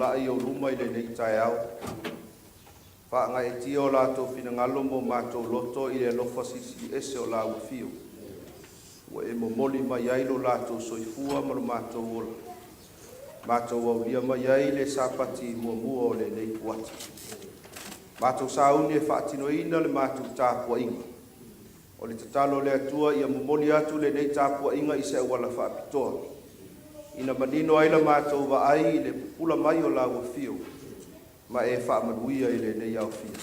lai o luma i le nei tai au. Whaanga e tio lātou whina mo mātou loto i le lofa sisi ese o lau whiu. Ua e mo moli mai ailo lātou soifua ma lo mātou ola. Mātou au lia mai ai le sapati mua o le nei puati. Mātou sauni e whaatinoina le mātou tāpua inga. O le tatalo le atua ia momoli atu le nei tāpua inga i se wala whaapitoa. Ina manino aila mātou wa ai le pula mai o lau whiu. Ma e whaamanuia i le nei au whiu.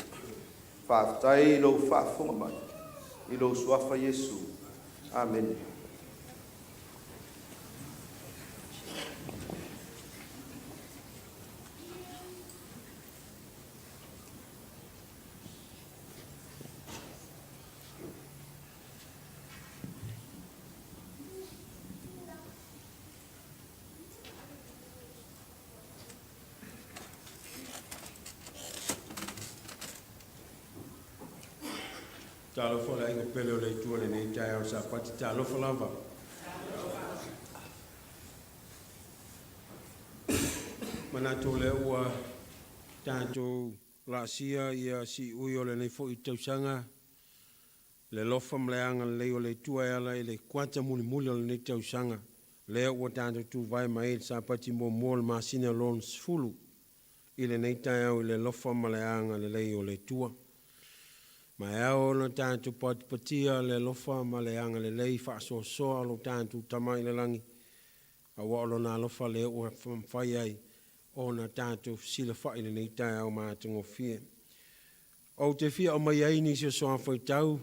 Whaafitai i lau whaafonga mai. I lau suafa Yesu. Amen. Talofa la inga pele o le tua le nei tai au sa pati talofa lava. Mana tō le ua tātou la sia ia si ui o le nei fo i tausanga. Le lofa mleanga le o le tua e ala i le kuata muli o le nei tausanga. Le ua tātou tu vai mai sa pati mo le masina lon sfulu. I le nei tai au i le lofa mleanga le o le tua. Ma e au na tātou patia le lofa ma le anga le lei whaasosoa lo tātou tamai le langi. A walo na lofa le ua whai ai o na tātou sila whai le nei tai au mātungo fie. O te fia o mai ai ni se soa whai tau,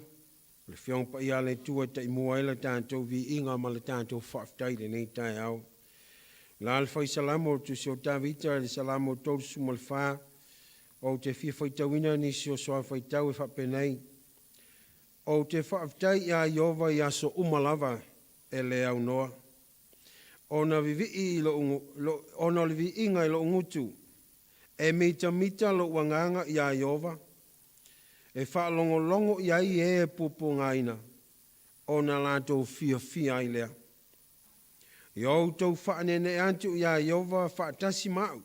le whiong pa ia le tua ta i mua le tātou vi inga ma le tātou whaftai le nei tai au. La al whai salamo tu se o tāwita le salamo tau sumal whaa, o te fia whaitauina ni si o soa whaitau e whapenei. O te whaaftai ia Iova ia so umalava e le au noa. O na vivi inga i lo ngutu. E mita lo wanganga ia Iova. E whaalongolongo ia i e pupo ngaina. O na lātou fia i lea. Iou tau whaanene antu ia Iova whaatasi mau.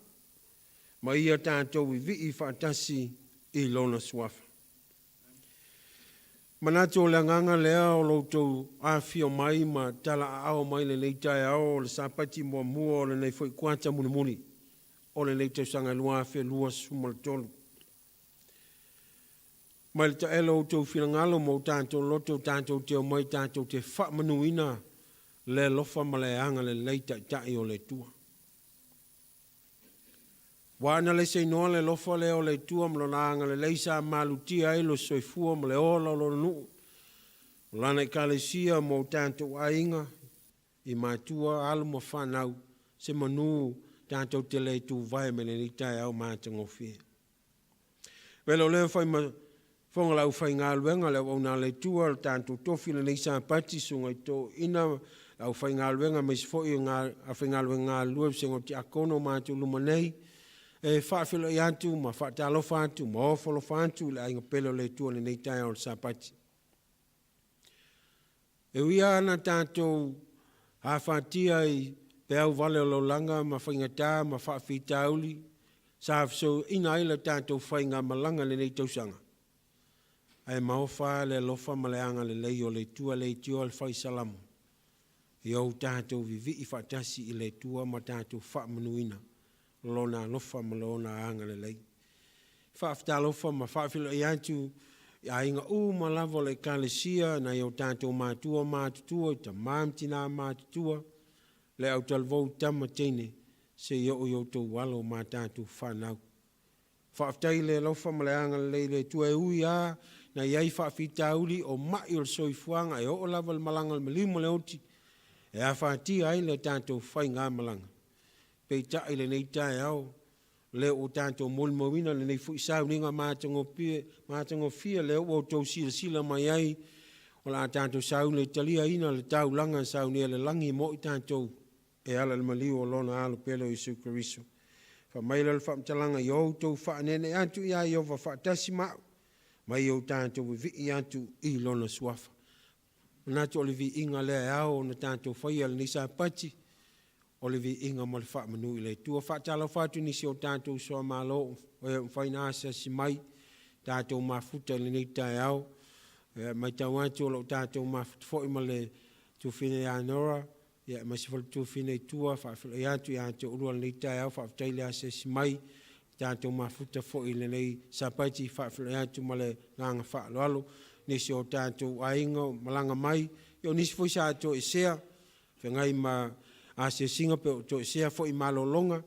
Ma ia tātou i vi i whaatasi i lona suafa. Manato le nganga lea o loutou awhio mai ma tala ao mai le nei tai ao le sapati mua o le nei fwoi kuata muni o le nei tausanga lua awhia lua sumal tolu. Mai le taelo o tau whilangalo mo tātou loto tātou te o mai tātou te whaamanuina le lofa ma le anga le leita tai o le tua. Wana le se noa le lofa le o le tua mlonanga le leisa malutia e lo soifua ma le ola lo nuu. Lana i kalesia mo tātou ainga i mātua alu ma whanau se manu tātou te le tu vai me le nitai au mātango fie. Velo leo whai ma whonga lau whai ngā luenga leo au nā le tua tātou tofi le neisa pati sunga i tō ina au whai ngā luenga me se fwoi a whai ngā luenga ngā lua se ngoti akono mātou luma nei. E whaafilo i atu, ma whaatalofa atu, ma ofolofa atu, le ainga pelo le tua le nei tai o le sapati. E uia ana tātou hawhatia i peau vale o lo langa, ma whaingata, ma whaafita auli, sa hafso ina ila tātou whainga malanga le nei tausanga. Ai maofa le lofa ma le anga le lei o le tua le tio al whai salamu. I au tātou vivi i whaatasi i le tua ma tātou whaamanuina. Lona lofa ma lona anga le lei. Whaafta lofa ma whaafilo i atu a inga ma lavo le kalesia na i o tātou mātutua, ta māmtina mātutua, le au talvou tama teine se i o tau walo mā tātou whanau. Whaaftai le lofa ma le anga le lei le tua e ui a na iai whaafita uli o mai o soifuanga e o lava le malanga le malimo le oti e a whaatia ai le tātou whai ngā malanga. Peita ile nei tai au le o tanto molmovina le nei fu Sauniga matango fia le o to sila mai ai o la tanto Saune talia ina le tau langa Saune le langi mo tanto e ala le maliu lona alo pelo Isu Kristo fa mai le fa talanga yo to fa nene antu ia yo fa tasima mai o tanto vi antu I lona suafa na to le vi inga le ao na tanto fa ia le nisa pati o le vi inga mo le wha manu i le tua. Wha tala whatu nisi o tātou soa malo, o e whaina asa si mai, tātou mafuta le nei tai au, mai tau atu o lo tātou mafuta fo ima le tuwhine a nora, mai se whale tuwhine tua, whaafila i atu i atu urua le nei tai au, whaafutaile asa si mai, tātou mafuta fo i le nei sapaiti, whaafila i atu ma le nganga whaaloalo, nisi o tātou ainga, malanga mai, yo nisi fo i sa atu i sea, whengai ma a se singa pe o to sea fo i malolonga,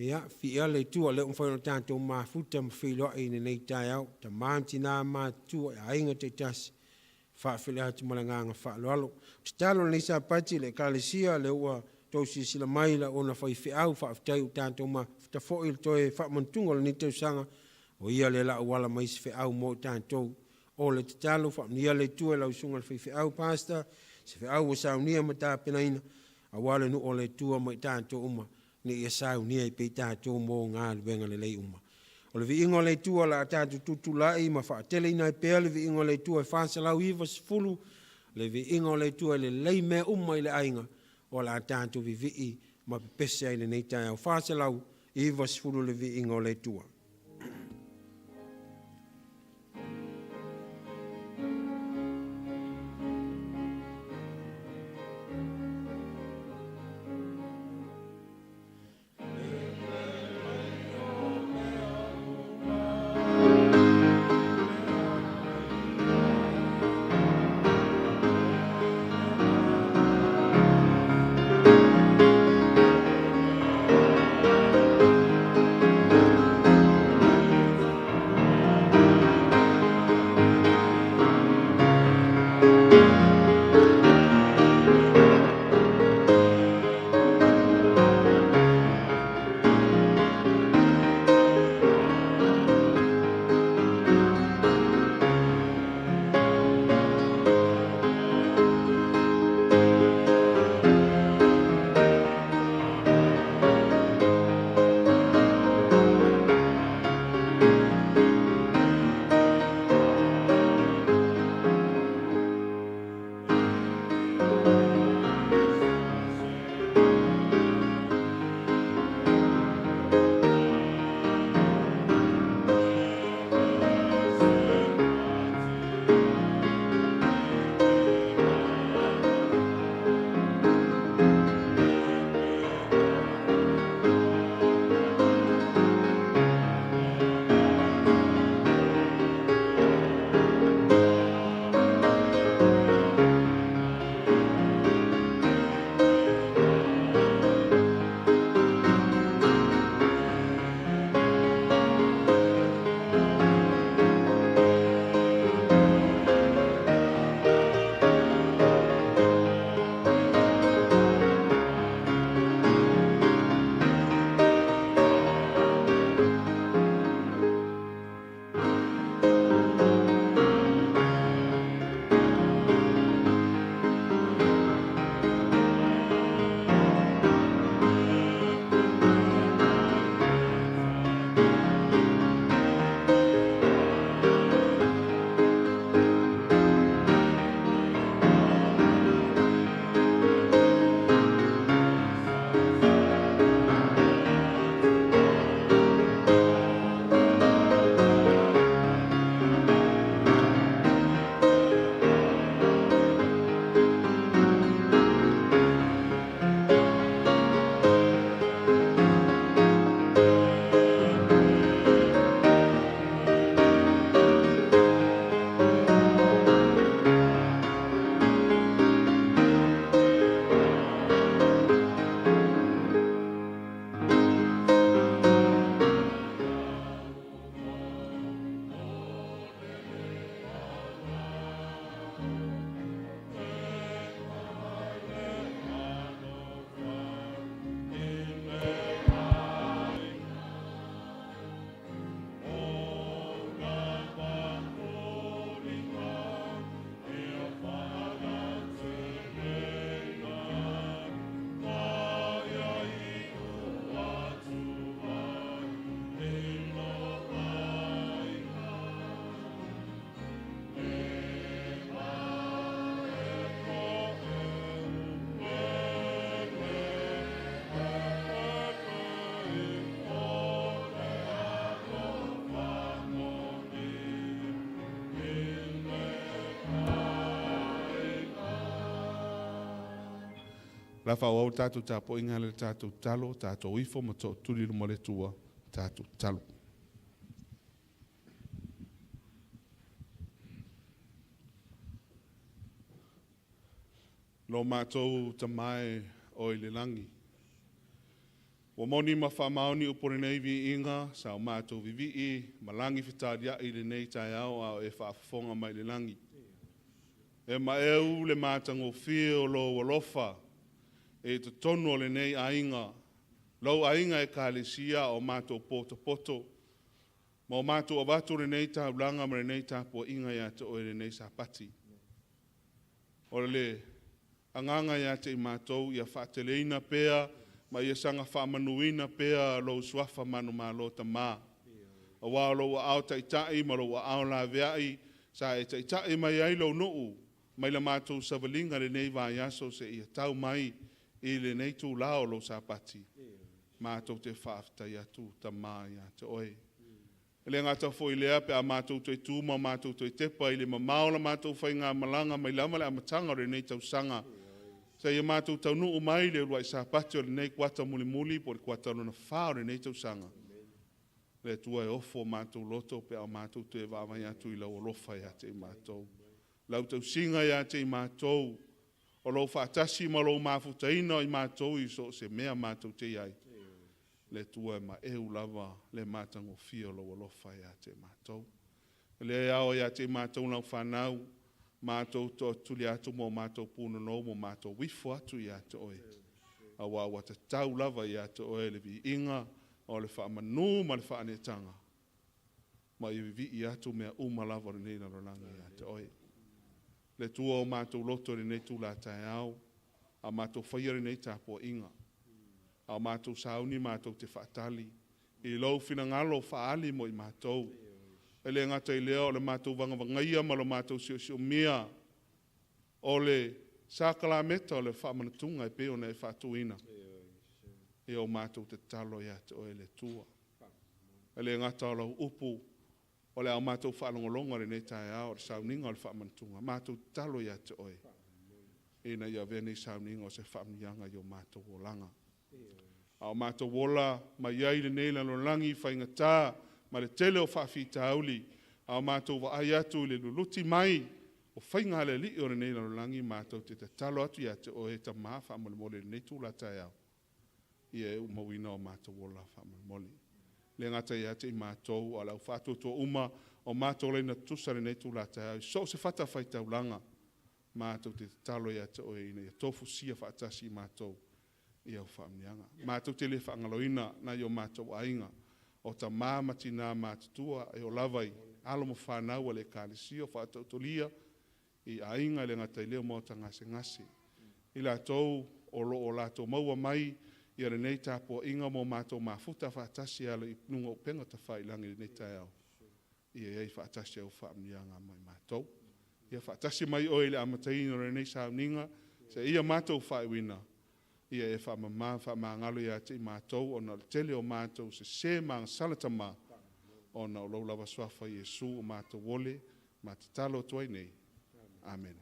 ia, fia le tua le umwhai no tātou mafuta ma whiloa i nei tai au, ta maanti nā mātua e ainga te tasi, whaafile atu malanganga whaaloalo. Te talo nei sa pati le kalesia le ua tausi sila mai la ona whai whiau whaafitai o tātou mafuta fo i le toe whaamantunga le nitau sanga, o ia le la wala mai se whiau mo tātou. O le te talo whaamnia le tua lau sunga le whai whiau pasta, se whiau o Sauniga ma tā penaina, a wale nu o le tua mai tātou uma, ni ia Sauniga i pei tātou mō ngā luenga le lei uma. O le vi ingo le tua la tātou tutulai ma whaatele ina i pēr le vi ingo le tua e whāsalau iwa sifulu, le vi ingo le tua le lei mea uma i le ainga, o la tātou vi vi ma pese ai le nei tai au whāsalau iwa sifulu le vi ingo le tua. La whao tātou tāpo inga le tātou talo, tātou ifo ma tō turi mo le tua, tātou talo. Lo mātou tamai o le langi. Wa moni ma whamaoni upore nei vi inga, sa o mātou vivi I, malangi whitāria I le nei tai au au e whaafonga mai le langi. E ma eu le mātango whio lo walofa, e te tonu o le nei ainga, lau ainga e kālesia o mātou poto poto, ma o mātou avatu le nei tā ulanga ma le nei tā po inga ia te oe le nei sa pati. O le anganga ia te I mātou ia whaateleina pea, ma ia sanga whaamanuina pea lo suafa manu malo ta mā. A wā lo wa au taitai ma lo wa au la veai, sa e taitai mai ai lo nuu, mai la mātou savalinga le nei vai aso se ia tau mai I le nei tū lao lo sa pati. Mātou te whaaftai atu ta mā ia te oe. Le ngata fo I lea pe a mātou te tūma, mātou te tepa I le mamaola mātou whai ngā malanga mai lama le amatanga le nei tau sanga. Sa ia mātou tau nuu mai le ruai sa pati o le nei kuata muli muli po le kuata lona whao le nei tau sanga. Le tua e ofo mātou loto pe a mātou te wāwai atu I lau olofa ia te I mātou. Lau tau singa ia te I mātou. O lau whaatasi ma lau mafutaina I mātou I so se mea mātou te iai. Le tua e ma eu lava le mātango fio lau olofa ia te mātou. Le au ia te mātou lau whanau. Mātou to tuli atu mo mātou puna no mo mātou wifo atu I ate oe. A wawa te tau lava I ate oe le vi inga o le wha manu ma le wha anetanga. Ma I vi I atu mea uma lava le neina rolanga I ate oe. Le tua o mātou loto le nei tūla tai au, a mātou whaia le nei tāpua inga. A mātou sauni mātou te whaatali. I lau whina ngalo whaali mo I mātou. Ele ngata I leo o le mātou vangavangaia ma lo mātou sio mea o le sākala meta o le whaamanatunga I peo nei whaatuina. E o mātou te talo ia te oe le tua. Ele ngata o lau upu o le au mātou whaalongolonga le nei tai au o le sauninga o le whaamanatunga. Mātou talo ia te oe. E na ia vene sauninga o se whaamnianga I o mātou o langa. Au mātou wola ma iai le nei lano langi whaingatā ma le tele o whaafita auli, a mātou wa ai atu le luluti mai, o whainga le li o le nei lano langi mātou te talo atu ia te o e ta maa whaamole mole le nei tūla tai au. Ia e umawina o mātou wola whaamole mole. Le ngata ia te I mātou, o lau whātou tua uma, o mātou le na tusa le nei tūla tai au. So se whata whaitau langa, mātou te talo ia te o e ina, ia tofu sia whaatasi I mātou, ia o whaamnianga. Mātou te le whaangaloina na I o mātou ainga, o ta māmati nā mātutua e o lavai alo mo whanau a le kālisi o whaatautolia I ainga le ngatai leo mo ta ngase ngase. I la tau o lo o la tau maua mai I ale nei tāpua inga mo mātou mafuta whaatasi ala I nunga o penga ta whailangi nei tai au. I e ei whaatasi au whaamnianga mai mātou. Ia whaatasi mai o ele amataina o nei sauninga se ia mātou whaiwina. Ia e whaamangalo ia te I mātou o na tele o mātou se maang salatama o na o lau lava swafa Iesu o mātou wole ma te talo tuai nei. Amen.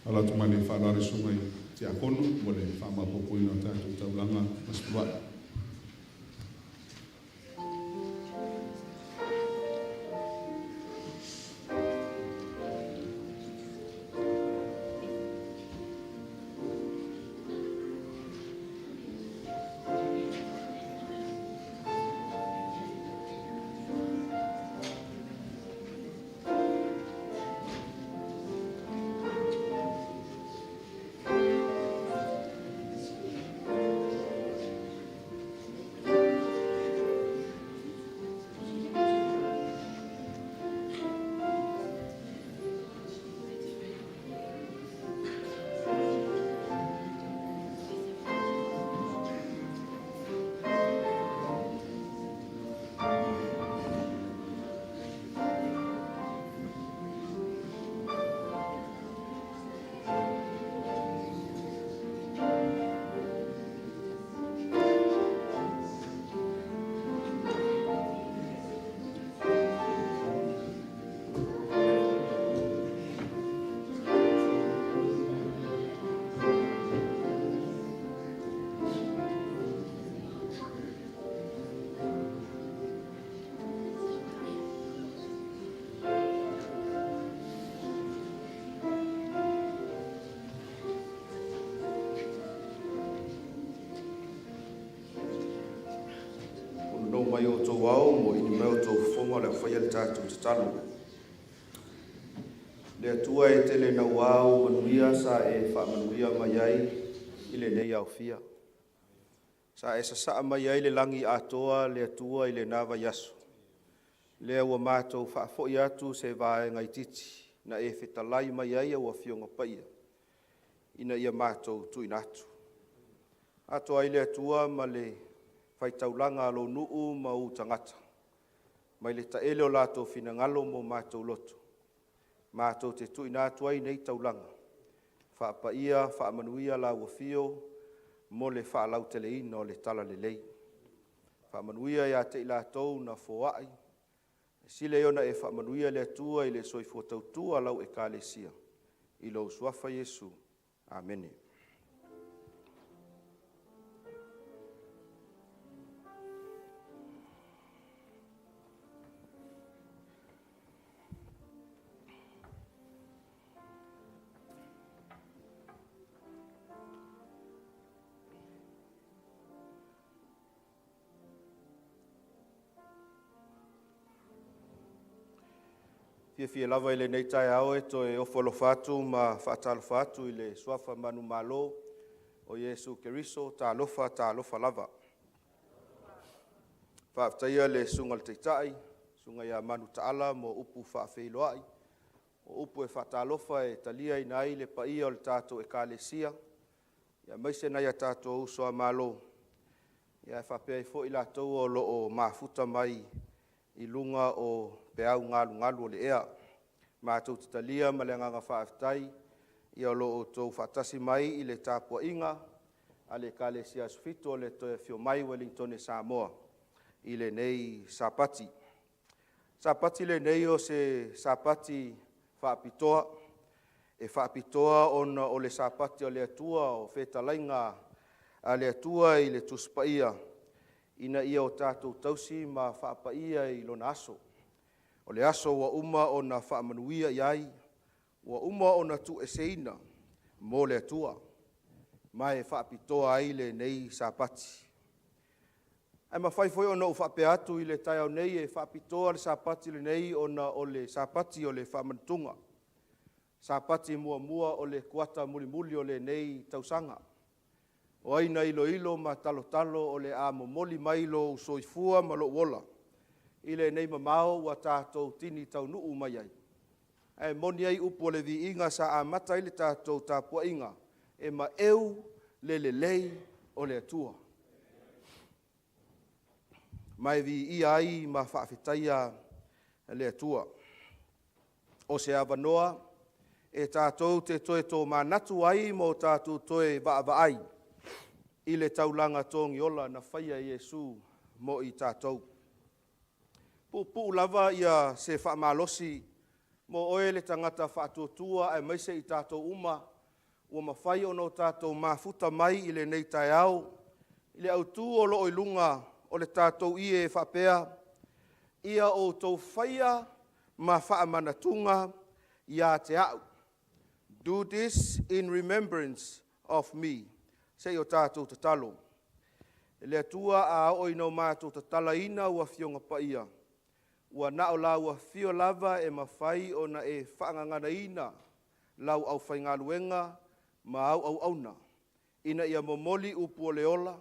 Ala tu mani whanare sungai te akono, mole whamapopoina o tātou taulanga maspuai. mai o tō au mo ini mai o tō whonga le whai al tātou te talo. Le atua e tele na wau manuia sa e wha manuia mai ai i le nei au fia. Sa e sa mai ai le langi atoa le atua i le nawa yaso. Le ua mātou wha fo atu se vae ngai titi na e whetalai mai ai au a fionga paia. Ina ia mātou tui natu. Ato ai le atua ma le whaitaulanga alo nuu ma u tangata. Mai le taele o lato fina ngalo mo mātou loto. Mātou te tui natu ai nei taulanga. Whaapaia, whaamanuia la wafio, mo le whaalau tele ina o le tala le lei. Whaamanuia ia te ilatou na foai. Sile iona e whaamanuia le atua i le soifua tautua lau e kālesia. I lo suafa Yesu. Amen. Fia lava i le nei tai au e to e ofolo fatu ma whaatalo fatu i le suafa manu malo o Yesu Keriso ta lofa lava. Whaaftaia le sunga le teitai, sunga ia manu taala mo upu Failauga. O upu e whaatalofa e talia i nai le paia o le tātou e kālesia. Ia maise nai a tātou usoa malo. Ia e whapea i fo i lātou o loo mafuta mai i lunga o peau ngalu o le ea. Mātou te talia ma le nganga whaaftai i o loo tō whaatasi mai i le tāpua inga a le kālesia sufito le toe fio mai Wellington e Samoa i le nei sapati. Sapati le nei o se sapati whaapitoa e whaapitoa ona o le sapati o le atua o whetalainga a le atua i le tuspaia ina ia o tātou tausi ma whaapaia i lona aso. O le aso wa uma o na whaamanuia iai, wa uma o na tu eseina mo le atua, mai whaapitoa ai le nei sapati. Ai mawhaifoi o na u whape atu i le tai au nei e whaapitoa le sapati le nei o na o le sapati o le whaamantunga. Sapati mua o le kuata muli o le nei tausanga. O aina ilo ma talo o le a momoli mailo usoifua ma lo wola. I le nei mamao wa tātou tini tau nuu mai ai. E moni ai upo le vi inga sa a mata i le tātou tāpua inga. E ma eu le lei o le atua. Mai vi i ai ma whaafetaia le atua. O se avanoa e tātou te toe tō manatu ai mo tātou toe vaai. I le taulanga tōngi ola na whaia Yesu mo i tātou. Pupu lava ia se whaamalosi mo oe le tangata whaatuatua e maise i tātou uma ua mawhai ono tātou mafuta mai i le nei tai au i le autu o loo i lunga o le tātou i e whapea ia o tau whaia ma whaamanatunga ia te au. Do this in remembrance of me. Sei o tātou te talo. E le atua a o ino mātou te talaina ua fionga paia. Ua nao la ua fio lava e mawhai o na e whaangangana ina lau au whaingaluenga ma au auna. Ina ia momoli upu o leola,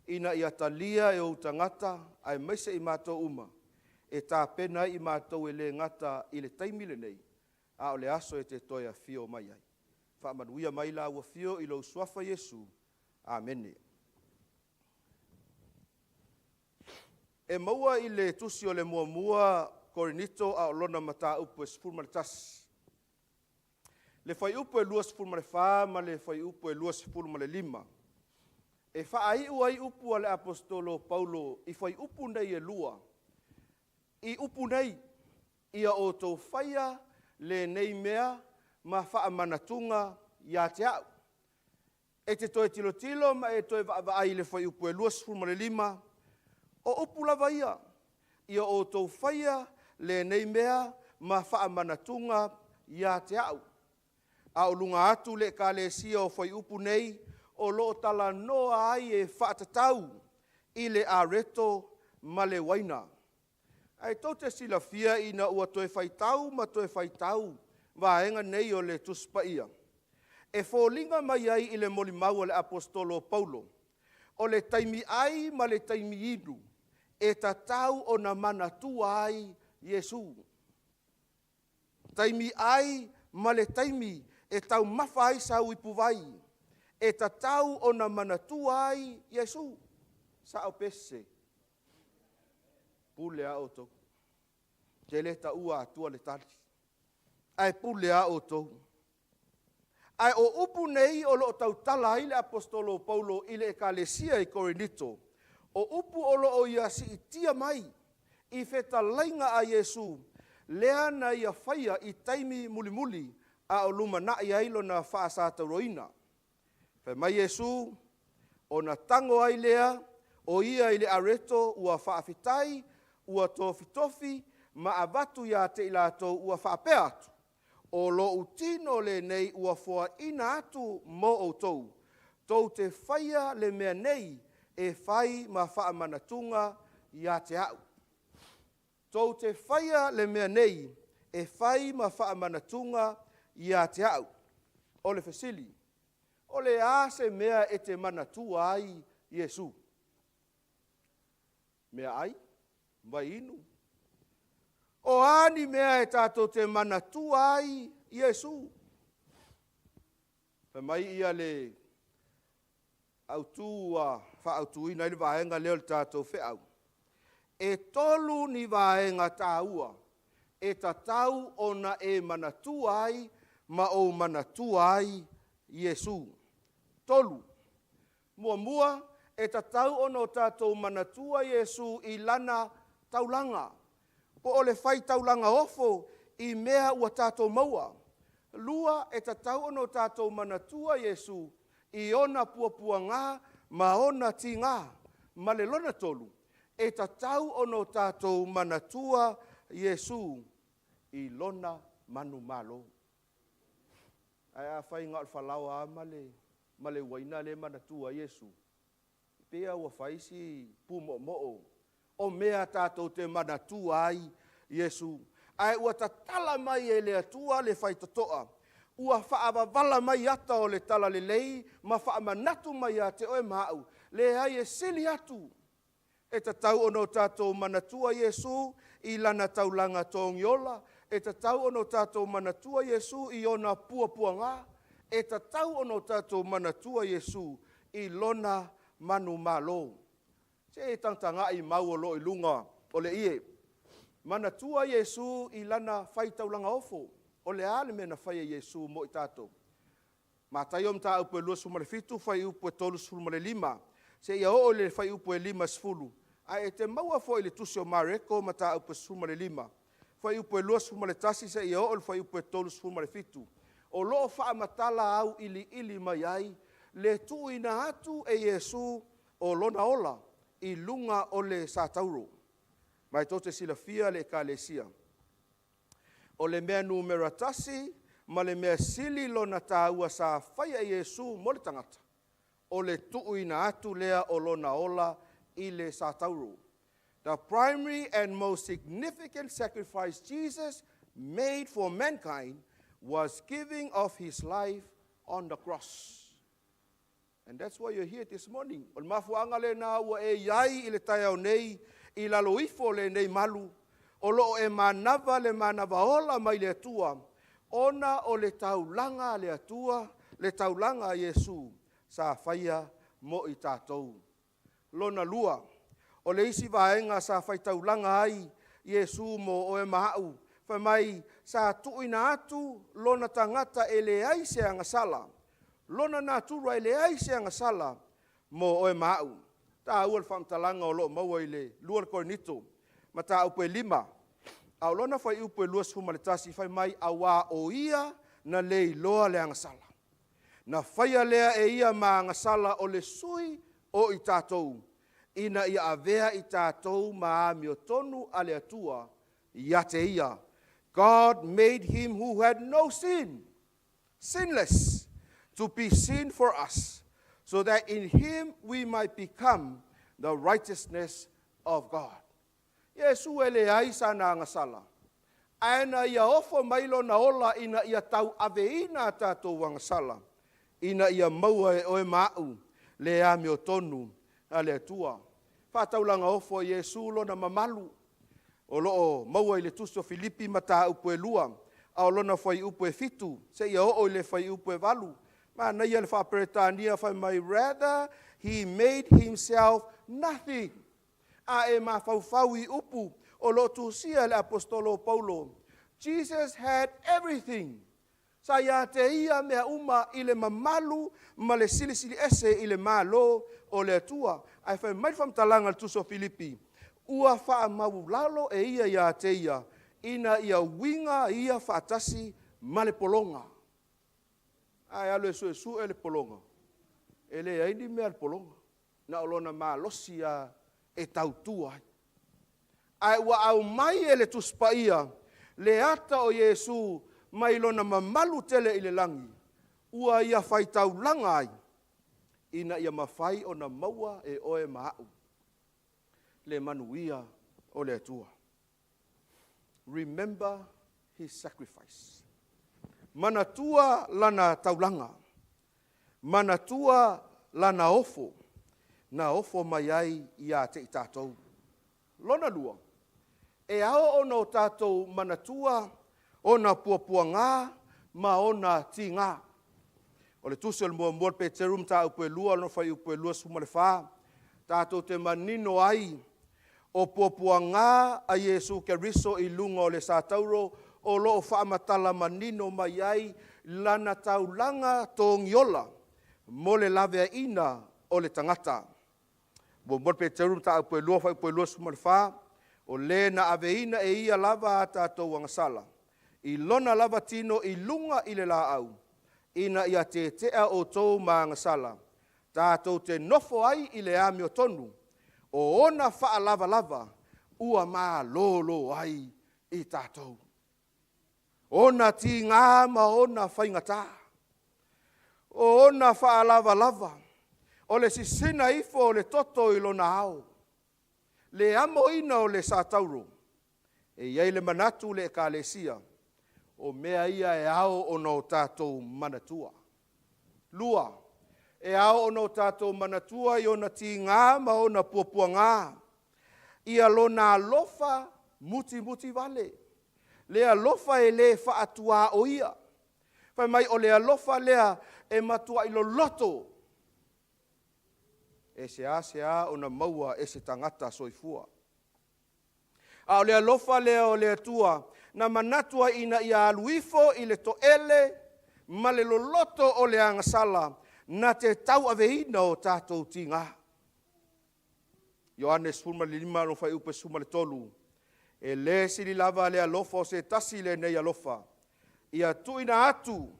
ina ia talia e o tangata ai maise i mātou uma. E tā pena i mātou e le ngata i le taimile nei, a o le aso e te toia fio mai ai. Whaamanuia mai la ua fio i lau suafa Yesu. Amene. E maua i le tusi o le mua korinito a o lona mata upu e sifurmaletas. Le whai upu e lua sifurmalefa ma le whai upu e lua sifurmalelima. E whaai ai upu a le apostolo Paulo i whai upu nei e lua. I upu nei ia o tau whaia le nei mea ma whaamanatunga ia te au. E te toe tilo ma e toe vaai le whai upu e lua sifurmalelima. O upu lava ia o tau whaia le nei mea ma whaamanatunga ia te au. A o lunga atu le kālesia o whai upu nei o loo tala noa ai e whaatatau i le areto ma le waina. Ai tau te sila fia ina ua toe whaitau ma toe whaitau vaenga nei o le tuspa ia. E fōlinga mai ai i le molimau o le apostolo Paulo. O le taimi ai ma le taimi inu. E tatau o na manatua ai Yesu. Taimi ai ma le taimi e tau mafa ai sau ipuvai. E tatau o na manatua ai Yesu. Sa o pese. Pule a oto. Te le ta ua atua le tali. Ai pule a oto. Ai o upu nei o lo tau tala i le apostolo Paulo i le ekalesia i Korinito. O upu o lo o ia si itia mai. I feta lainga a Yesu. Lea na ia whaia i taimi muli a o luma na ia ilo na whaasata roina. Fe mai Yesu o na tango ai lea o ia i le areto ua whaafitai, ua tofi ma abatu ia te ilato ua whaapea atu. O lo utino le nei ua foa ina atu mo o tou. Tou te whaia le mea nei e whai ma whaamanatunga ia te au. Tou te whaia le mea nei e whai ma whaamanatunga ia te au. O le fesili. O le ase mea e te manatua ai Yesu. Mea ai, mai inu. O ani mea e tātou te manatua ai Yesu. Pe mai ia le autua, whaautuina i le vaenga leo le tātou whiau. E tolu ni vaenga tāua. E tatau ona e manatua ai, ma o manatua ai Yesu. Tolu. Mua, e tatau ona o tātou manatua Yesu i lana taulanga. Po o le whai taulanga ofo i mea ua tātou maua. Lua e tatau ono tātou manatua Yesu i ona puapua ngā ma ona ti ngā. Ma le lona tolu e tatau ono tātou manatua Yesu i lona manu malo. Ai a whai ngā whalaua ma le waina le manatua Yesu. Pea ua whaisi pumo mo'o. O mea tātou te manatua ai Yesu. Ai ua tatala mai e le atua le whaitotoa. Ua whaawavala mai ata o le tala le lei, ma whaamanatu mai a te oe mau. Le ai e sili atu. E tatau ono tātou manatua Yesu i lana taulanga tōngiola. E tatau ono tātou manatua Yesu i ona puapua ngā. E tatau ono tātou manatua Yesu i lona manu malo. Se tangtanga i mau o lo i lunga o le ie. Manatua Yesu i lana whai taulanga ofo. O le ale mena whai Yesu mo i tātou. Mātai om tā upo e lua sumare fitu, whai upo e tolu sumare lima. Se ia o le whai upo e lima sfulu. Ai e te maua fo i le tusi o mareko ma tā upo e sumare lima. Whai upo e lua sumare tasi, se ia o le whai upo e tolu sumare fitu. O loo wha matala au ili mai ai, le tu ina atu e Yesu o lona ola. I lunga o le sātauro. Mai tō te silafia le ekalesia. O le mea numera tasi, ma le mea sili lona tāua sa whaia Yesu mo le tangata. O le tuuina atu lea o lona ola i le sātauro. The primary and most significant sacrifice Jesus made for mankind was giving of his life on the cross. And that's why you're here this morning. O mafuanga le na ua e iai i le tai au nei, i lalo ifo le nei malu. O loo e manava le manava ola mai le atua. Ona o le taulanga le atua, le taulanga Yesu, sa whaia mo i tātou. Lona lua, o le isi vaenga sa whai taulanga ai, Yesu mo o e mahau. Whai mai, sa tuina atu, lona tangata e le ai se angasala. Lona nā tura i le ai se angasala mo oe mau. Tā ua le whamtalanga o lo maua i le lua le Korinito. Ma tā upo e lima. Au lona whai upo e lua sfuma le tasi whai mai a wā o ia na le iloa le angasala. Na whaia lea e ia ma angasala o le sui o i tātou. Ina ia avea i tātou ma a mio tonu a le atua ia te ia. God made him who had no sin, sinless, to be sin for us, so that in him we might become the righteousness of God. Iesu ele ai sana ngasala. Aina ia ofo mailo na ola ina ia tau aveina tātou wangasala. Ina ia maua e oe mau le a meo tonu a le tua. Whātaulanga ofo Iesu lo na mamalu. O loo maua i le tuso Filipi mata upo e lua. A olona fai upo e fitu. Se ia o le fai upo e valu. Ma na ia le whaperetania fai mai rather he made himself nothing. A e ma fau i upu. O lo tusia le apostolo Paulo. Jesus had everything. Sa ia te ia mea uma i le mamalu ma le silisili ese i le malo o le tua. Ai fai mai whamtalanga le tuso Filipi. Ua wha maulalo e ia te ia. Ina ia winga ia whaatasi ma le polonga. Ai alo e su e le polonga. E le aini mea le polonga. Na olona maa losia e tautua. Ai ua au mai e le tuspaia. Le ata o Iesu mai lona mamalu tele i le langi. Ua ia whai taulanga ai. Ina ia mawhai o na maua e oe maau. Le manuia o le atua. Remember his sacrifice. Manatua lana taulanga. Manatua lana ofo. Na ofo mai ai ia te i tātou. Lona lua. E ao o no tātou manatua o na puapua ngā ma o na ti ngā. O le tusi o le mua mua Peterum tā upo e lua, no fai upo e lua suma le whā. Tātou te manino ai o puapua ngā a Iesu Keriso i lunga o le sātauro o loo whaamatala manino mai ai lana taulanga tō ngiola mo le lavea ina o le tangata. Mua mua Peterum tā upo e lua, fai upo e lua suma le whā. O le na aveina e ia lava a tātou wangasala. I lona lava tino i lunga i le la au. Ina ia te tea o tō maangasala. Tātou te nofo ai i le ami o tonu. O ona wha lava lava. Ua maa lolo ai i tātou. Ona ti ngā ma ona whaingata. O ona wha lava lava. O le sisina ifo o le toto i lona au. Le amo ina o le sātauro. E iei le manatu le ekalesia. O mea ia e ao o no tātou manatua. Lua. E ao o no tātou manatua i o na ti ngā ma o na puapua ngā. Ia lo na alofa muti vale. Le alofa e le whaatua o ia. Whai mai o le alofa lea e matua i lo loto. E se a o na maua e se tangata soifua. A o le alofa lea o le atua, na manatua ina ia aluifo i le toele, ma le loloto o le angasala, na te tau aveina o tātou tinga. Ioanes fulma le lima no fai upe suma le tolu. E le sili lava le alofa o se tasi le nei alofa. Ia tuina atu,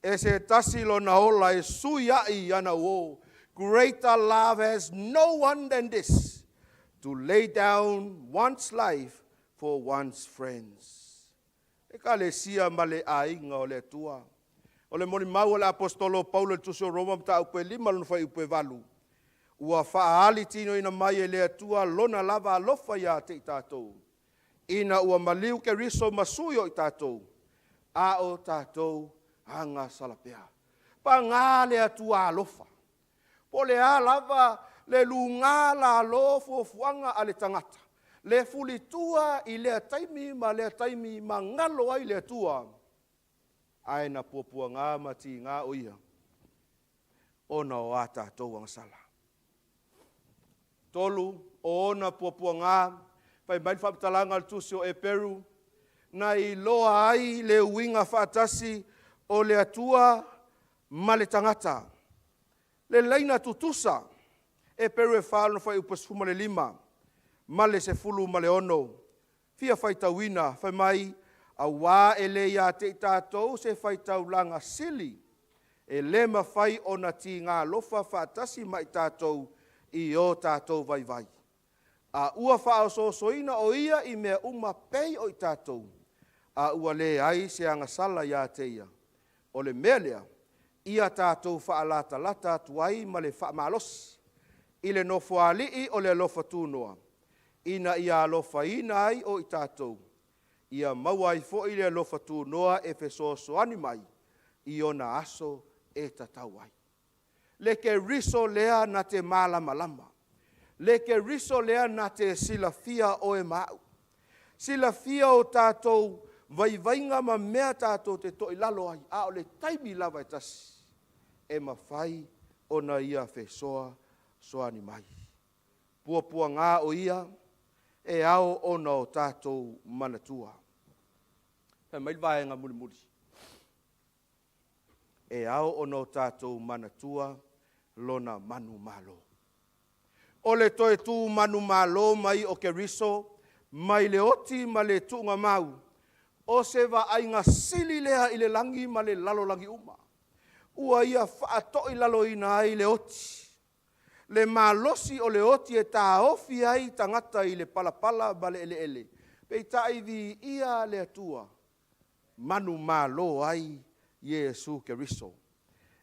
e se tasi lo na ola e suia i ana uo. Greater love has no one than this, to lay down one's life for one's friends. E ka le sia ma le ainga o le tua. O le moni mau o le apostolo Paulo le tuso Roma mta upe lima luna fai upe valu. Ua whaali tino ina mai e le tua lona lava alofa ia te i tātou. Ina ua maliu ke riso masuyo i tātou. A o tātou hanga salapea. Pa ngā le atua alofa. Po le a lava le lunga la lofo fuanga ale tangata. Le fulitua i le taimi ma ngalo ai le tua. Aina puapua ngā mati ngā oia. Ona o ata tau sala. Tolu o ona puapua ngā. Pai mai whaptalanga al tusio e Peru. Na i loa ai le uinga whaatasi o le atua ma le tangata. Le leina tutusa, e Peru e whaano whai upasfuma le lima, male se fulu ma le ono, fia whai tauina, whai mai, a wā e le ia te tātou se whai taulanga sili, e le ma whai o na ti ngā lofa whaatasi mai tātou i o tātou vai vai. A ua whao soina o ia i mea uma pei o i tātou, a ua le ai se anga sala ia te ia, o le mea lea, ia tātou whaalata tuai ma le whaamalos. I le nofo alii o le alofa tūnoa. ina ia alofa ina ai o i tātou. Ia maua i fo i le alofa tu noa e fe soani mai, i ona aso e tatau ai. Le ke riso lea na te malama. Le ke riso lea na te silafia o e mau. Silafia o tātou vaivainga ma mea tātou te toi lalo ai, a o le taimi lava e tasi. E mawhai o na ia fe soani mai. Pua ngā o ia, e ao ona o tātou manatua. Hei mai vaenga muri. E ao ona o tātou manatua, lona manu malo. O le toe tu manu malo mai o ke riso, mai le oti ma le tuunga mau. O se va ainga sili lea i le langi ma le lalo langi uma. Ua ia whaatoi lalo ina ai le oti. Le malosi o le oti e tā ofi ai tangata i le palapala ma le ele. Pei tai vi ia le atua. Manu malo ai Yesu ke riso.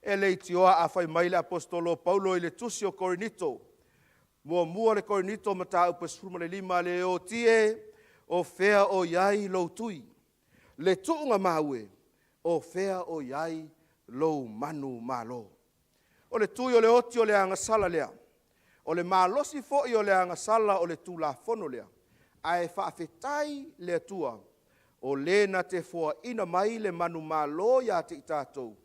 E le itioa a whai mai le apostolo Paulo i le tusi o Korinito. Mua le Korinito ma tā upa sfuruma le lima le o tie o fea o iai lo tui. Le tuunga maue o fea o iai lo manu malo. O le tui o le oti o le angasala lea. O le malosi fo i o le angasala o le tula fono lea. Ai whaafetai le atua. O le na te fua ina mai le manu malo ya te tātou.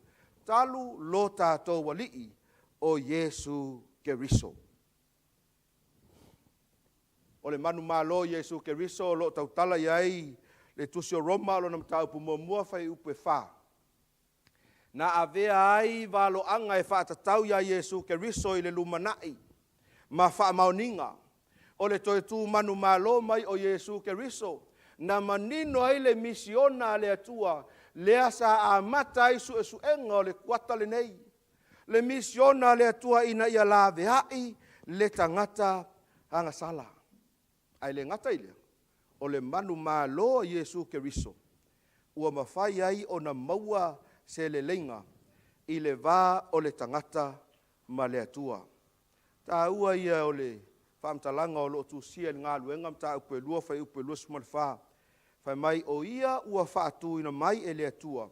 Talu lo tātou walii o Yesu Keriso. O le manu malo Yesu Keriso lo tautala iai le tusi o Roma lo nam tau pumomua fai upe wha. Na avea ai valo anga e whaatatau ya Yesu Keriso i le lumanai. Ma wha maoninga. O le toi tu manu malo mai o Yesu Keriso. Na manino ai le misiona le atua. Lea sa a mata isu e suenga o le kuata le nei. Le misiona le atua ina ia la veai le tangata hanga sala. Ai le ngata ile. O le manu malo Yesu Keriso. Ua mawhai ai o na maua se le lenga. I le vā o le tangata ma le atua. Tā ua ia o le whaamtalanga o lo tu sia ngā luenga. Tā upe lua whai upe lua sumalwha. Whai mai o ia ua whaatu ina mai e le atua.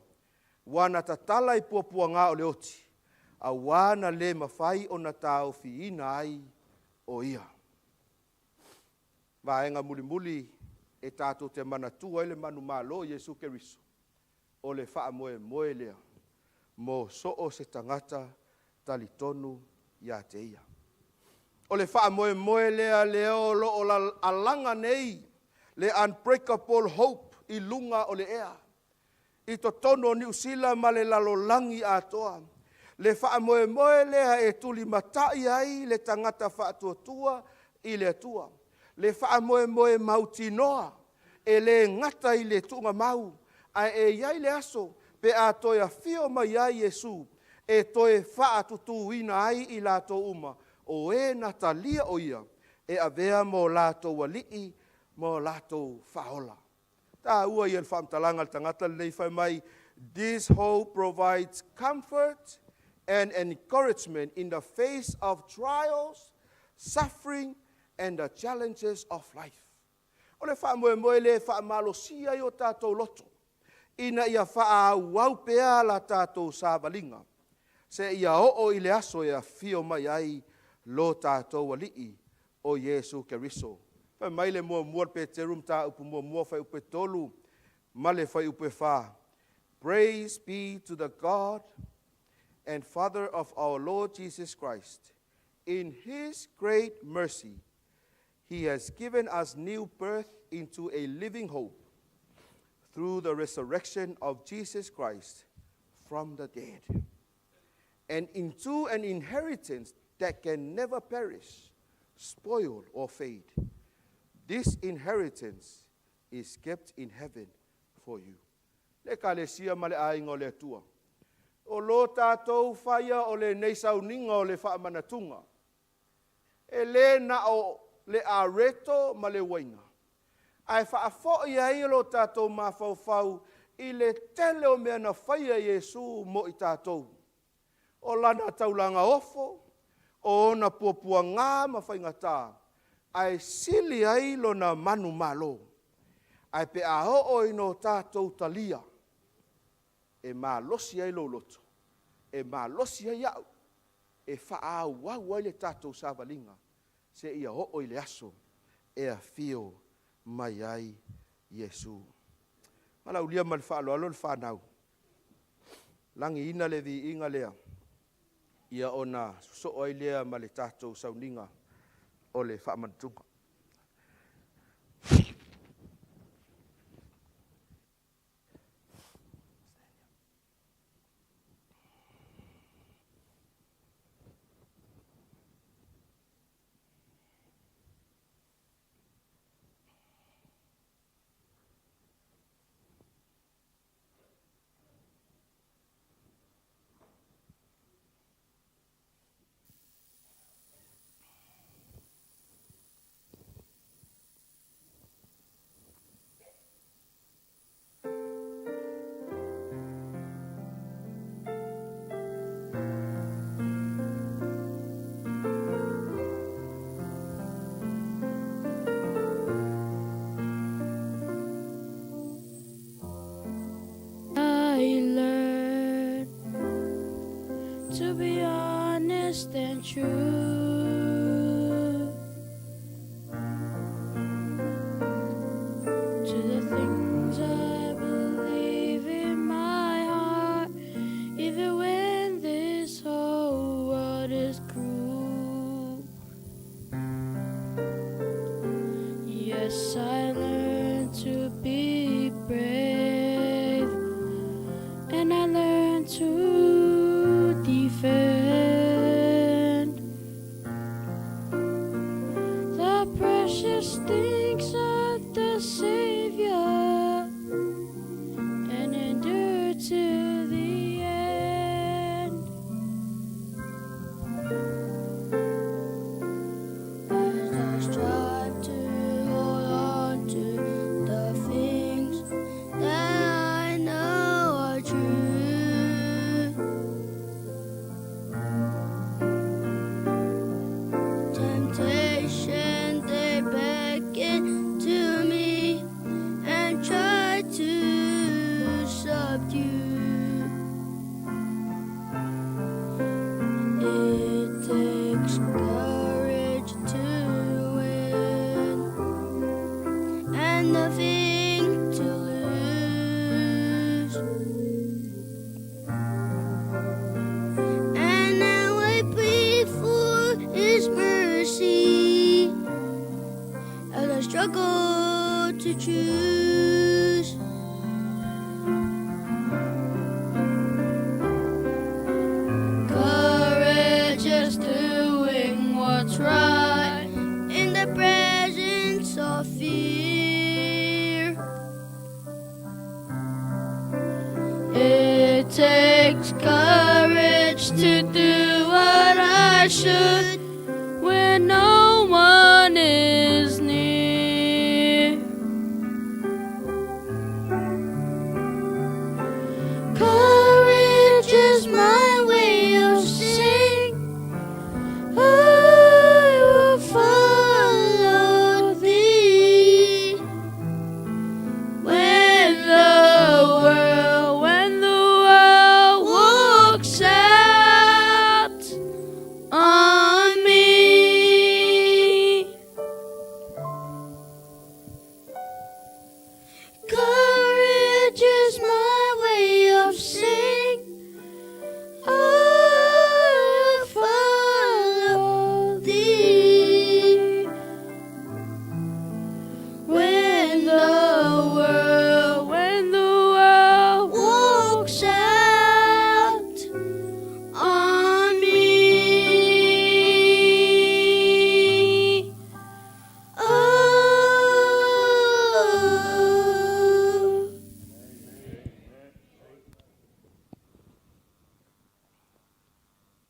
Wana tatala i puapua ngā o le oti. A wana le mawhai o na tāo fi ina ai o ia. Vaenga muli e tātou te manatua ele manu malo Yesu Keriso. O le wha moe lea. Mo soo se tangata talitonu ia te ia. O le wha moe lea leo lo o la alanga nei. Le unbreakable hope i lunga o le ea. I to tono ni usila ma le lalolangi atoa. Le wha moe lea e tuli matai ai le tangata wha tua i le atua. Le wha moe mautinoa e le ngata i le tunga mau. Ai e iai le aso pe a toia fio mai ai Yesu. E toe wha tutu ina ai i lato uma. O e natalia o ia. E avea mo lato walii. Mo lato faola. Tā ua i al whaamtalanga al tangata nei whai mai. This hope provides comfort and encouragement in the face of trials, suffering, and the challenges of life. O le wha moe le wha malosia i o tātou loto. Ina ia wha au pea la tātou sāvalinga. Se ia o i le aso ia fio mai ai lo tātou walii o Yesu Keriso. Whai mai le mua pe te rum tā upu mua whai upe tolu, male whai upe wha. Praise be to the God and Father of our Lord Jesus Christ. In his great mercy, he has given us new birth into a living hope through the resurrection of Jesus Christ from the dead, and into an inheritance that can never perish, spoil, or fade. This inheritance is kept in heaven for you. Le kalesia male aingo le tua. O lo tātou whaia o le nei Sauniga o le whaamanatunga. E le na o le areto ma le wainga. Ai whaafo i ai lo tātou mawhauwhau i le tele o mea na whaia Yesu mo i tātou. O lana taulanga ofo, o na puapua ngā mawhainga tā. ai sili ai lona manu malo. Ai pe a ho ino tātou talia. E mā losi ai lo loto. E mā losi ai au. E wha au ai le tātou sāwalinga. Se ia ho i le aso. E a fio mai ai Yesu. Mana ulia ma le whaaloalo le whanau. Langi ina le vi inga lea. Ia ona so ai lea ma le tātou Sauniga o le whaamantunga. To be honest and true, to the things I believe in my heart, even when this whole world is cruel. Yes, I learned to be brave, and I learned to defend the precious things of the Savior and endure to the end. As I strive to hold on to the things that I know are true. Temptation, they beckon to me and try to subdue. It takes courage to win and nothing to lose. And now I pray for His mercy as I struggle to choose. Courage is doing what's right in the presence of fear. It takes courage to do what I should when no one is near. Courage is my way of saying I will follow Thee. When the world walks out on me. Courage is my way of saying I'll follow Thee. When the world walks out on me. Oh.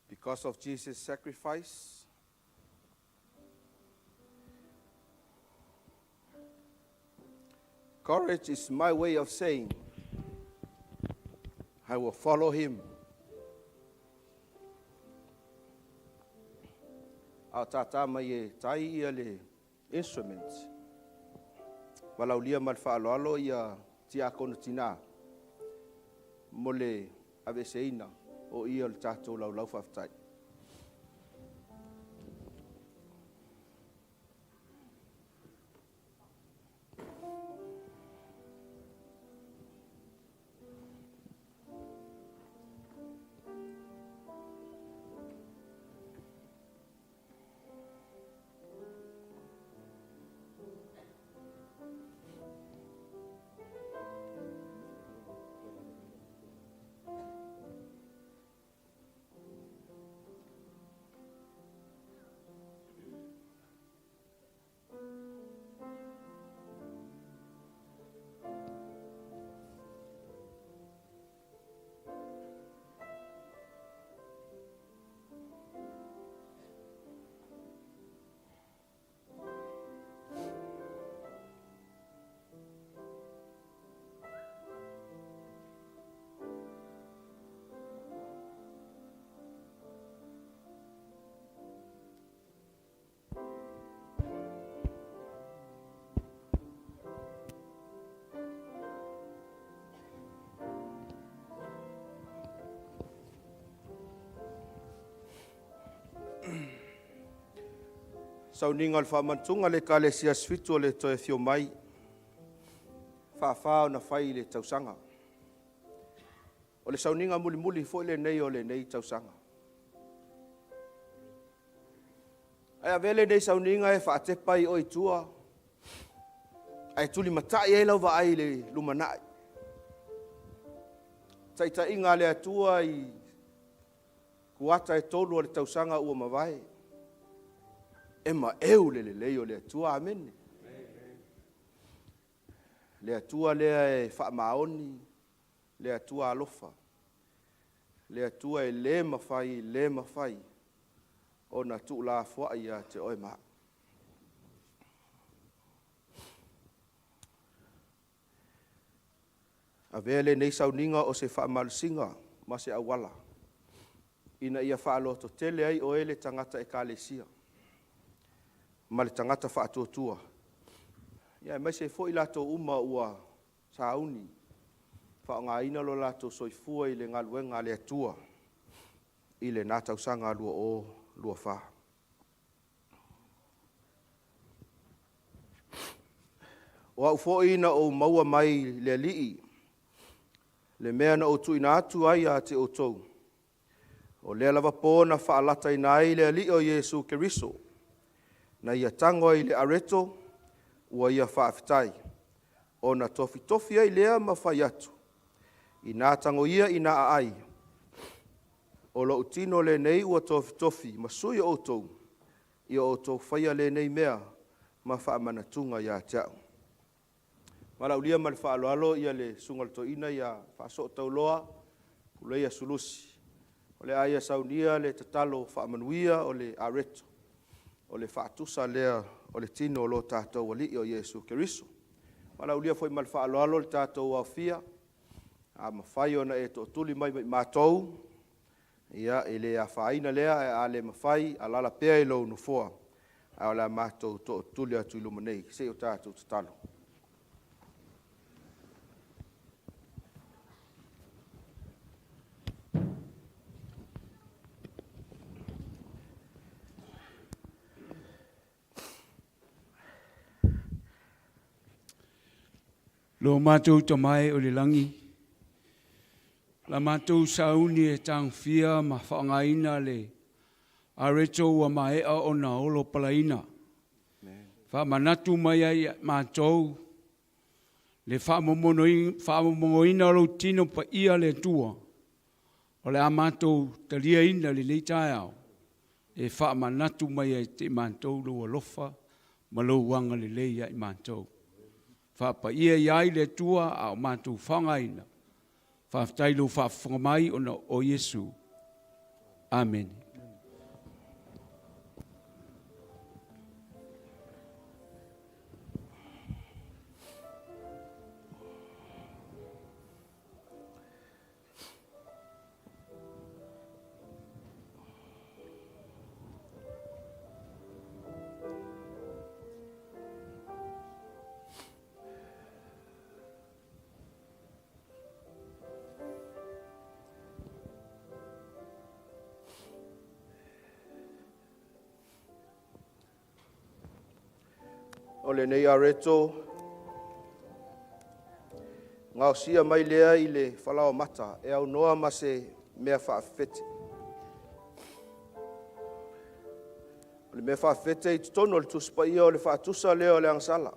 Because of Jesus' sacrifice, courage is my way of saying, I will follow Him. Au tata mai e tai ia le instruments. Malaulia mal whaaloalo ia tia kono tina. Mole aveseina o ia le tātou lau whaftai. Sauniga le whaamantunga le kalesia switu o le toe fio mai. Whaafao na whai le tausanga. O le sauniga muli muli fo le nei o le nei tausanga. Ai avele nei sauniga e whaatepai o i tua. Ai tuli matai e lau wa ai le lumanai. Taita inga le atua i kuata e tolu o le tausanga ua mawai. Ema eu le leo le atua amene. Le atua lea e whaamaoni, le atua alofa. Le atua e le mawhai, o na tu la fua ia te oe maa. A vele nei sauniga o se whaamalusinga, ma se awala. Ina ia whaaloto tele ai o ele tangata e kalesia. Ma le tangata whaatuatua. Ia mai se fo i lato uma ua sauni. Whaonga ina lo lato soifua i le ngaluenga le atua. I le nātausanga lua o lua wha. O au fo ina o maua mai le lii. Le mea na o tuina atu ai a te o tou. O lea lava pōna whaalata ina ai le lii o Jesu Keriso. Na ia tango i le areto, ua ia whaafitai. O na tofi ai lea mawhai atu. I nā tango ia i nā ai. O lo utino le nei ua tofi, masui o tou. I o tou whaia le nei mea, ma whaamanatunga ia teau. Marau lia ma le whaaloalo ia le sungalto ina ia whaaso tau loa, kuleia sulusi. O le aia saunia le tatalo whaamanuia o le areto. O le whaatusa lea o le tino o lo tātou wali o Jesu Keriso. Marau lia foi ma le whaaloalo le tātou au fia. A mawhai ona e to tuli mai mātou. Ia e le a whaina lea e a le mawhai a lala pea i lau nufoa. A o la mātou to tuli atu i lumanei. Se o tātou tatalo. Lo mātou tamai o le langi. La mātou sauni e tang fia ma whaangaina le areto ua maea o na olo palaina. Wha manatu mai ai mātou le whaamomoina lo tino pa ia le tua. O le a mātou talia ina le leitai au. E wha manatu mai ai te mātou lo alofa ma lo wanga le leia i mātou. Whapa ia iai le tua au mātou whangaina. Whaftailo whawhamai o Yesu. Amen. o le nei areto ngau sia mai lea i le falao mata e au noa ma se mea whaafete. O le mea whaafete i tutono o le tuspa ia o le whaatusa lea o le angsala.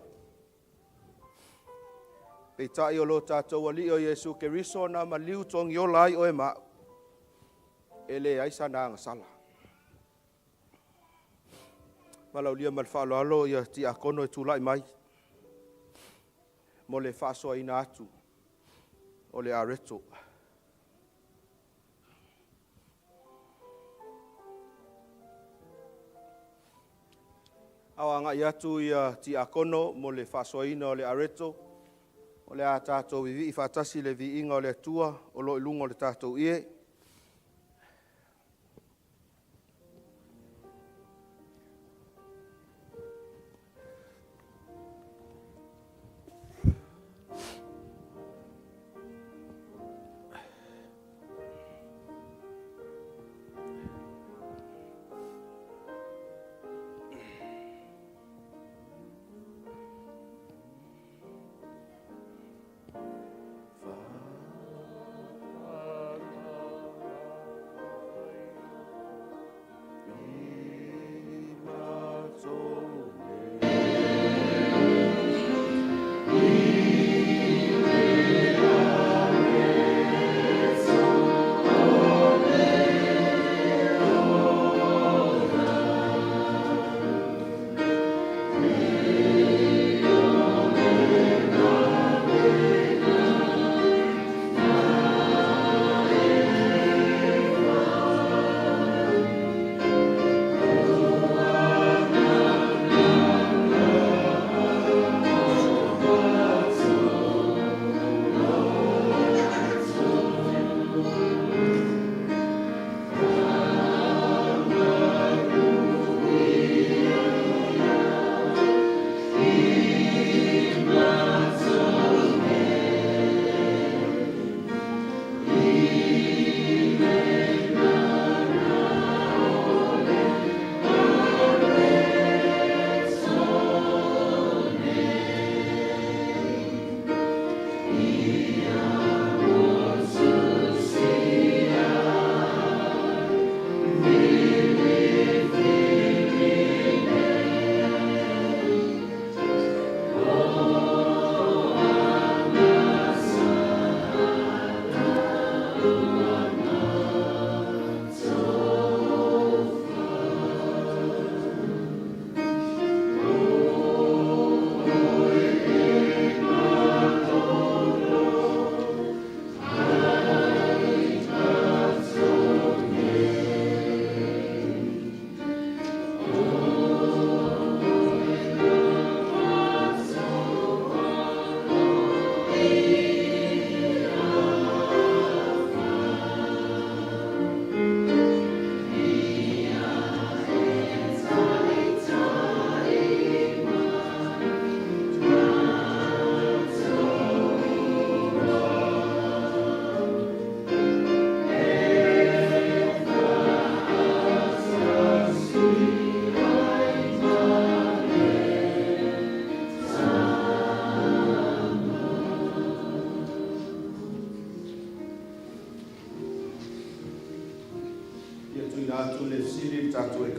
Pei tai o lo tātou ali o Jesu Keriso na maliu tongi o lai o e maa. E le aisa na angsala. Malau lia mal whaalo alo ia ti akono e tūlai mai. Mo le whaasoa ina atu o le areto. Awa ngai atu ia ti akono mo le whaasoa ina o le areto. O le a tātou vivi i whaatasi le vi inga o le atua o lo ilunga o le tātou ie.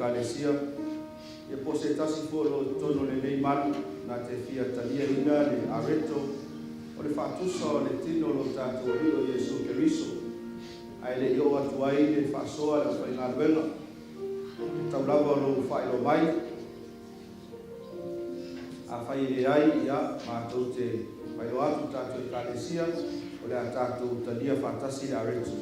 Kalesia e po se tasi po lo tono le nei malu na te fia talia ina le areto o le whaatusa o le tino lo tātou o Jesu Keriso ai le io atu ai le whaasoa le whainga luenga e tau lava lo whaelo mai a whai le ai ia mātou te whaelo atu tātou e Kalesia o le a tātou talia whaatasi le areto.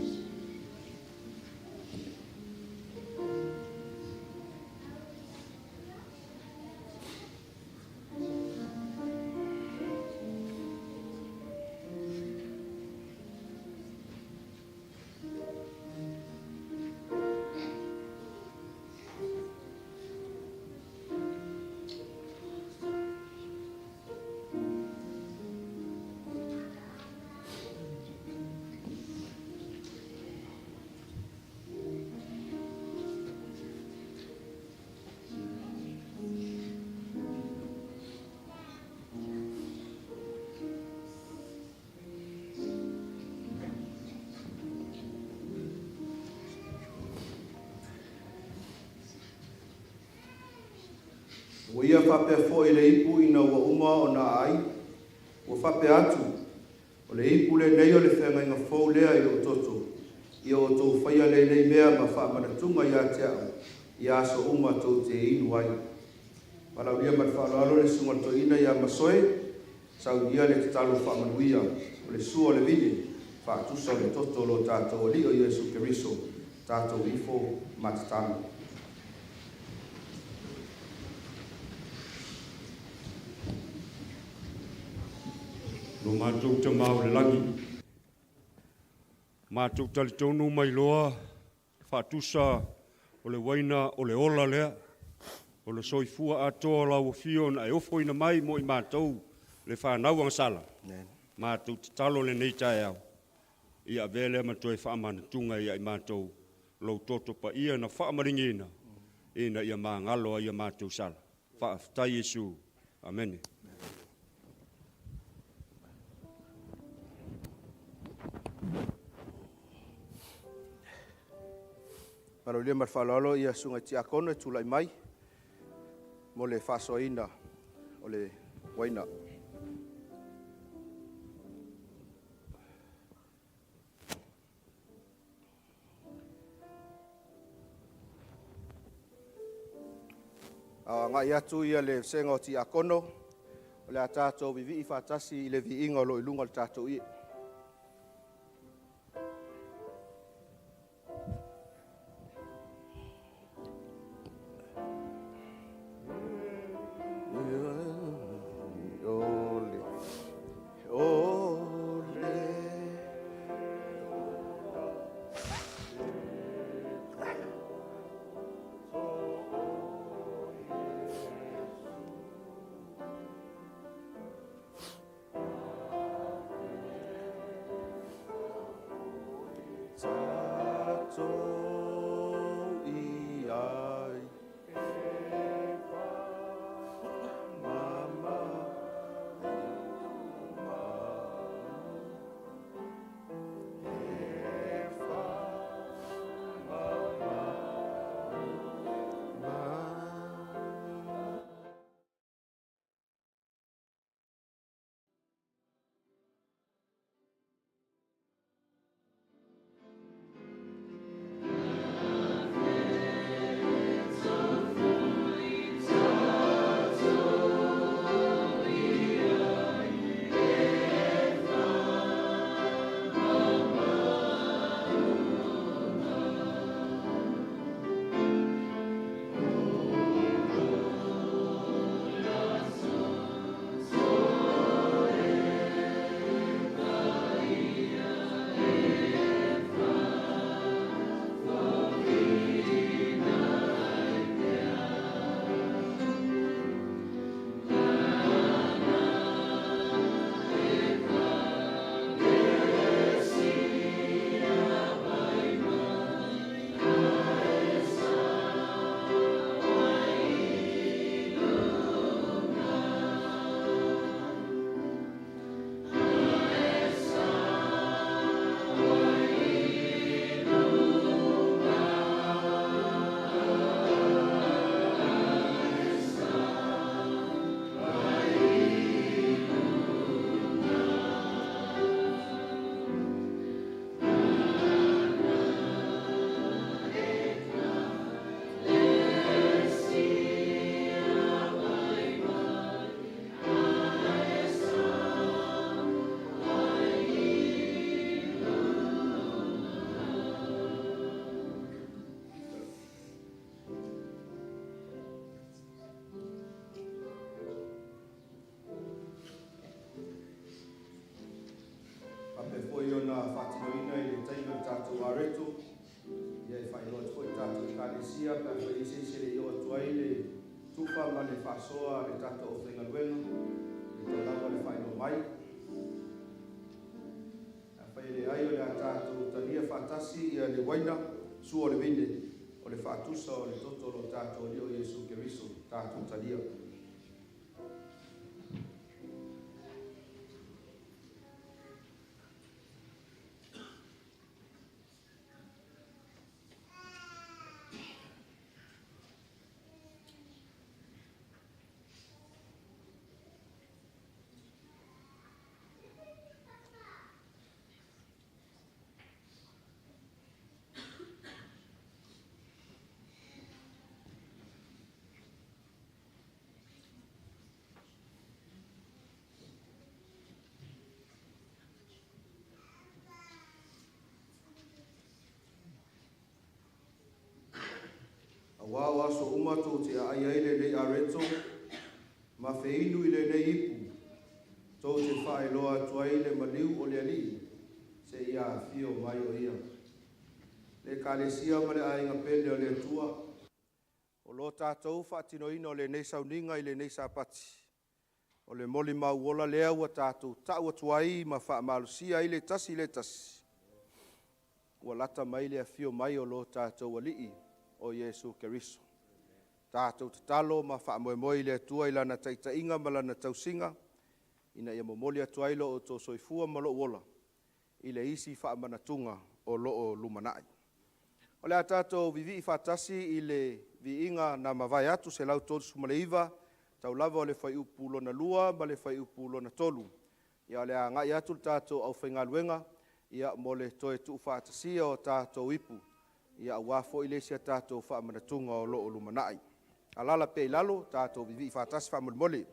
Ua ia whape fo i le ipu ina ua uma o na ai. Ua whape atu. O le ipu le nei o le whenga inga fōu lea i o toto. Ia o tō whaia le nei mea ma wha manatunga ia te au. Ia aso uma tō te inu ai. Walau lia mat whaaloalo le sunga to ina ia masoe. Sau ia le te talo wha manuia. O le sua le vini. Wha tusa le toto lo tātou li o Iesu Keriso. Tātou ifo matatana. No mātou te mau le langi. Mātou tali tonu mai loa, whātusa o le waina o le ola lea, o le soifua atoa lau fio na e ofo ina mai mo i mātou le whanau sala. Mātou te talo le nei tae au. Ia vele mātou e whaamana tunga ia i mātou lau toto pa ia na whaamaringina. Ina ia māngaloa ia mātou sala. Whaaftai Jesu. Amen. Maro lia marwhalalo ia sunga ti akono e tulai mai. Mo le whasoina o le waina. Ngai atu ia le senga o ti akono. O le a tātou vivi i whatasi i le vi inga o lo ilunga le tātou i. Sia ka fai se le yo tuai le tufa ma le fasoa le tato o fenga luenga le tala le fai no mai a fai le aio le tato tania fantasi ia le waina su o le vinde o le fatusa o le toto lo tato o Iesu Keriso tato tania Wa o aso umato te a ia ile nei areto, ma feinu ile nei ipu, tau te whaeloa tuaile maliu o le ali, se ia fio mai o ia. Le kalesia ma le ainga pele o le tua, o lo tātou whaatinoina o le nei Sauniga i le nei Sapati, o le moli mauola lea ua tātou tau atuai ma whaamalusia i le tasi. Ua lata mai le fio mai o lo tātou alii o Yesu Keriso. Tātou tatalo ma whaamoemoe le atua i lana taitainga ma lana tausinga, ina ia momoli atuailo o tō soifua ma lo uola, i le isi whaamanatunga o loo lumanai. O le tātou vivi i whatasi i le viinga na mawai atu se lau tōtu sumaleiva, tau lava o le whai upu lona lua ma le whai upu lona tolu. Ia le a ngai atu tātou au whaingaluenga, ia mo le toe tu whatasia o tātou ipu, ia wafo i lesia tātou whaamanatunga o loo lumanai. Alala pe lalo tātou vivi i whatasi whaamulmoli.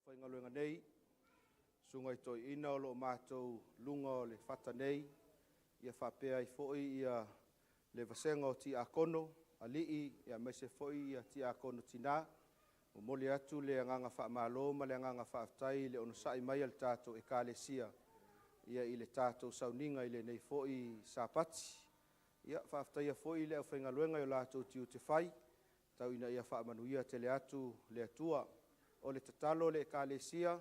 Whaingaluenga nei, sunga i toi ina o lo mātou lunga o le whata nei, ia whapea i foi ia le vasenga o ti akono, a lii ia maise foi ia ti akono tina, o moli atu le anganga whaamalo, ma le anganga whaaftai le ono sai mai al tātou e kālesia, ia i le tātou Sauniga i le nei foi sapati, ia whaaftai ia foi le au whaingaluenga i o lātou tiu te whai, tau ina ia whaamanuia te le atu le atua, o le tatalo le kālesia,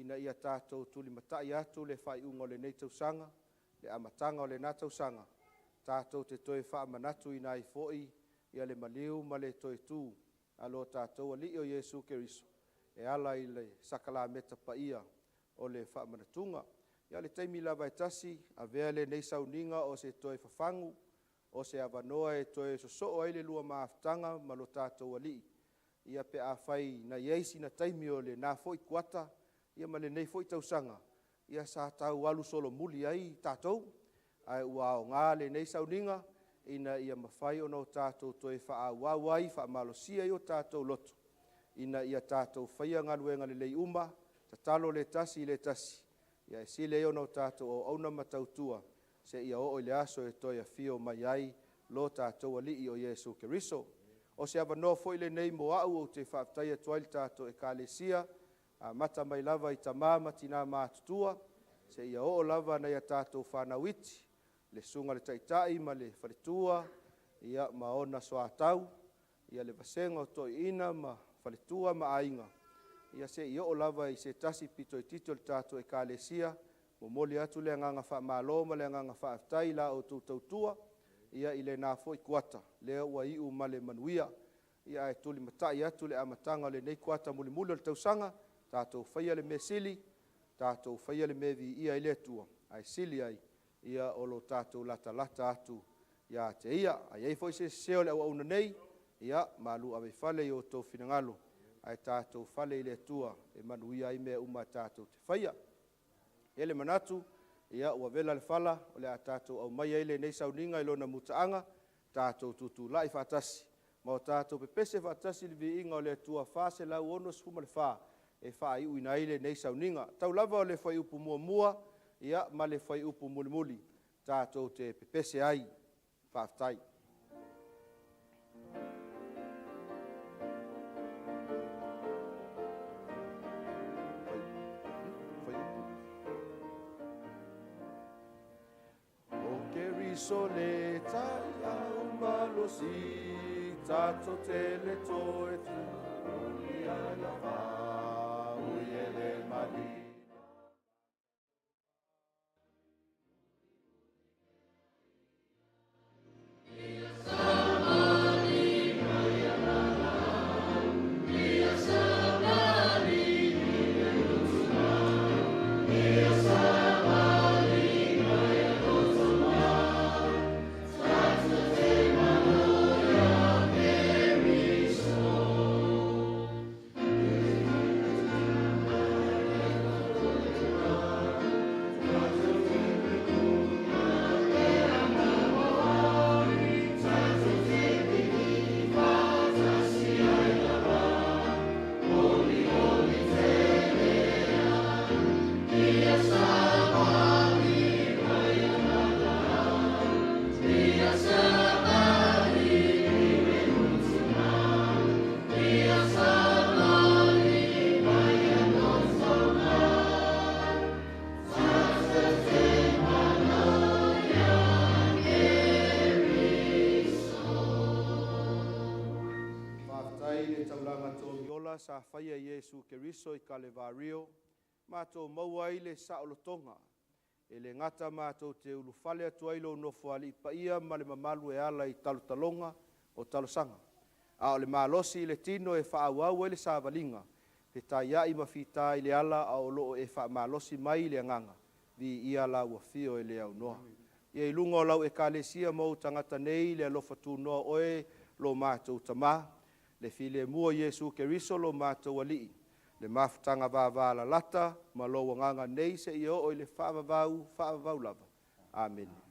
ina ia tātou tuli matai atu le whai ungo le nei tausanga, le amatanga o le nā tausanga, tātou te toi whaamanatu ina i foi, ia le maliu ma le toi tū, alo tātou ali o Yesu Keriso, e ala i le sakala meta paia o le whaamanatunga, ia le teimi lava e tasi, a vea le nei Sauniga o se toi whafangu, o se avanoa e toi sosoo ai le lua maaftanga ma lo tātou ali, ia pe a whai na ieisi na taimi o le nā foi kuata, ia ma le nei foi tausanga, ia sa tau alu solo muli ai tātou, ai ua o ngā le nei Sauniga, ina ia mawhai o no tātou toi wha wawai, wha malosia i o tātou loto, ina ia tātou whaia ngaluenga le lei uma, ta talo le tasi, ia e sile o no tātou o auna matautua, se ia o le aso e toi a fio mai ai, lo tātou ali o Yesu Keriso. O se avanoa foi le nei mo au o te whaaftai atua i tātou e kālesia, a mata mai lava i tamama tina mātutua, se ia o lava na ia tātou whanawiti, le sunga le taitai ma le whaletua, ia maona soa tau, ia le vasenga o toi ina ma whaletua ma ainga. Ia se ia o lava i se tasi pito i tito le tātou e kālesia, mo moli atu le anganga wha malo ma le anganga whaaftai la o tūtautua, ia i le nā foi kuata, lea ua iu ma le manuia, ia e tuli matai atu le amatanga le nei kuata muli muli le tausanga, tātou whaia le me sili, tātou whaia le me vi ia i le atua, ai sili ai, ia o lo tātou lata atu, ia te ia, ai ei foi se seo le au auna nei, ia malu ave whale i o tō whinangalo, ai tātou whale i le atua, e manuia i mea uma tātou te whaia. Ele manatu, ia ua vela le whala, o le a tātou au mai eile nei Sauniga i lona mutaanga, tātou tutu lai whaatasi. Ma o tātou pepese whaatasi li vi inga o le atua whase lau ono sfuma le wha, e wha iu ina eile nei Sauniga. Tau lava o le whai upu mua mua, ia ma le whai upu muli muli, tātou te pepese ai, whaaftai. So le tai au malosi, tato tele toe tu, ulia la va, uye le mali. Sa whaia Yesu Keriso i Kalevario, mātou maua i le saolotonga, e le ngata mātou te ulu whale atua ilo nofo ali pa ia ma le mamalu e ala i talutalonga o talosanga. A o le malosi i le tino e whaauau e le sāvalinga, pe tai ai mawhita i le ala a o loo e wha malosi mai le anganga, vi ia la ua fio e le au noa. Ia i lunga o lau e kālesia mau tangata nei le alofa tū noa oe lo mātou tamā, le file mua Yesu Keriso lo mātou alii, le mafutanga vāvāla lata, ma lo wanganga nei se i o i le whaavavau lava. Amen.